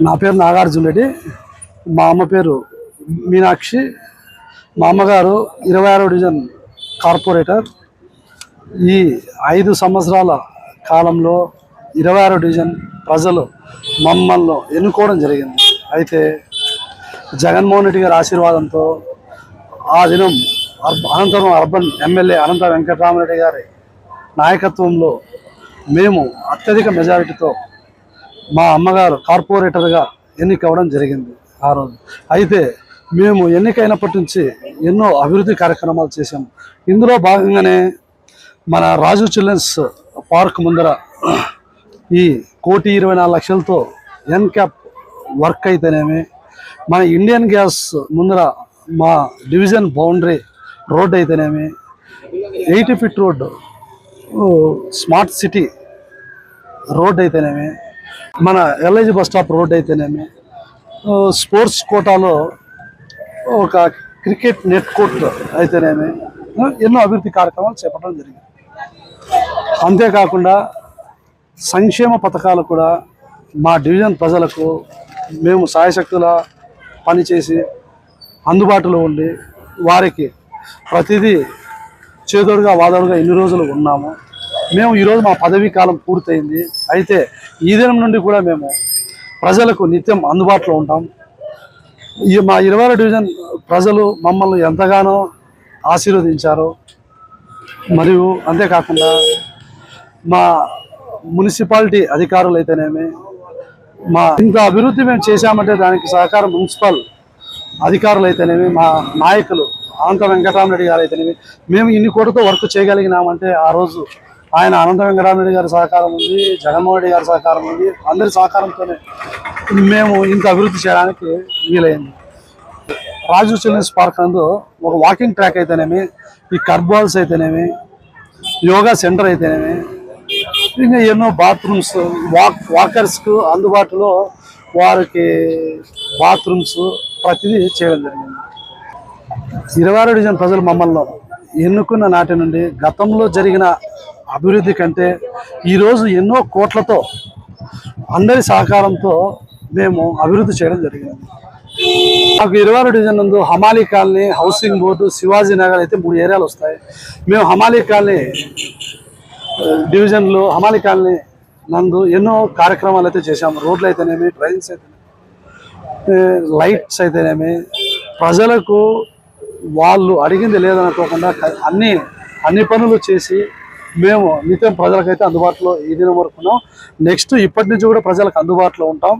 నా పేరు నాగార్జున రెడ్డి. మా అమ్మ పేరు మీనాక్షి. మా అమ్మగారు 26వ డివిజన్ కార్పొరేటర్. ఈ 5 సంవత్సరాల కాలంలో 26వ డివిజన్ ప్రజలు మమ్మల్ని ఎన్నుకోవడం జరిగింది. అయితే జగన్మోహన్ రెడ్డి గారి ఆశీర్వాదంతో ఆ దినం అనంతరం అర్బన్ ఎమ్మెల్యే అనంత వెంకటరామరెడ్డి గారి నాయకత్వంలో మేము అత్యధిక మెజారిటీతో మా అమ్మగారు కార్పొరేటర్గా ఎన్నికవ్వడం జరిగింది ఆ రోజు. అయితే మేము ఎన్నికైనప్పటి నుంచి ఎన్నో అభివృద్ధి కార్యక్రమాలు చేశాము. ఇందులో భాగంగానే మన రాజు చిల్డ్రన్స్ పార్క్ ముందర ఈ 1,24,00,000తో ఎన్క్యాప్ వర్క్ అయితేనేమి, మన ఇండియన్ గ్యాస్ ముందర మా డివిజన్ బౌండరీ రోడ్ అయితేనేమి, 80 feet road smart city road అయితేనేమి, మన ఎల్ఐజి బస్ స్టాప్ రోడ్ అయితేనేమి, స్పోర్ట్స్ కోటాలో ఒక క్రికెట్ నెట్ కోర్ట్ అయితేనేమి, ఎన్నో అభివృద్ధి కార్యక్రమాలు చేపట్టడం జరిగింది. అంతేకాకుండా సంక్షేమ పథకాలు కూడా మా డివిజన్ ప్రజలకు మేము సాయశక్తుల పనిచేసి అందుబాటులో ఉండి వారికి ప్రతిదీ చేదోడుగా వాదోడుగా ఇన్ని రోజులు ఉన్నాము. మేము ఈరోజు మా పదవీ కాలం పూర్తయింది. అయితే ఈ దినం నుండి కూడా మేము ప్రజలకు నిత్యం అందుబాటులో ఉంటాం. మా 26వ డివిజన్ ప్రజలు మమ్మల్ని ఎంతగానో ఆశీర్వదించారు. మరియు అంతేకాకుండా మా మున్సిపాలిటీ అధికారులు అయితేనేమి, మా ఇంత అభివృద్ధి మేము చేశామంటే దానికి సహకారం మున్సిపల్ అధికారులు అయితేనేమి, మా నాయకులు అనంత వెంకటరామరెడ్డి గారు అయితేనేమి, మేము ఇన్ని కోట్లతో వర్క్ చేయగలిగినామంటే ఆ రోజు ఆయన అనంత వెంకటరామరెడ్డి గారి సహకారం ఉంది, జగన్మోహన్ రెడ్డి గారి సహకారం ఉంది. అందరి సహకారంతోనే మేము ఇంత అభివృద్ధి చేయడానికి వీలైంది. రాజు చిల్డ్రన్స్ పార్క్ నందు ఒక వాకింగ్ ట్రాక్ అయితేనేమి, ఈ కర్బాల్స్ అయితేనేమి, యోగా సెంటర్ అయితేనేమి, ఇంకా ఎన్నో బాత్రూమ్స్ వాకర్స్కు అందుబాటులో వారికి బాత్రూమ్స్ ప్రతిదీ చేయడం జరిగింది. 26వ డివిజన్ ప్రజలు మమ్మల్ని ఎన్నుకున్న నాటి నుండి గతంలో జరిగిన అభివృద్ధి కంటే ఈరోజు ఎన్నో కోట్లతో అందరి సహకారంతో మేము అభివృద్ధి చేయడం జరిగింది. మాకు 26వ డివిజన్ నందు హమాలీ colony, housing board, Shivaji Nagar అయితే 3 ఏరియాలు వస్తాయి. మేము హమాలీ కాలనీ డివిజన్లో హమాలీ కాలనీ నందు ఎన్నో కార్యక్రమాలు అయితే చేశాము. రోడ్లు అయితేనేమి, డ్రైన్స్ అయితేనేమి, లైట్స్ అయితేనేమి, ప్రజలకు వాళ్ళు అడిగింది లేదనుకోకుండా అన్ని పనులు చేసి మేము నిత్యం ప్రజలకైతే అందుబాటులో ఈ దినం వరకు ఉన్నాం. నెక్స్ట్ ఇప్పటి నుంచి కూడా ప్రజలకు అందుబాటులో ఉంటాం.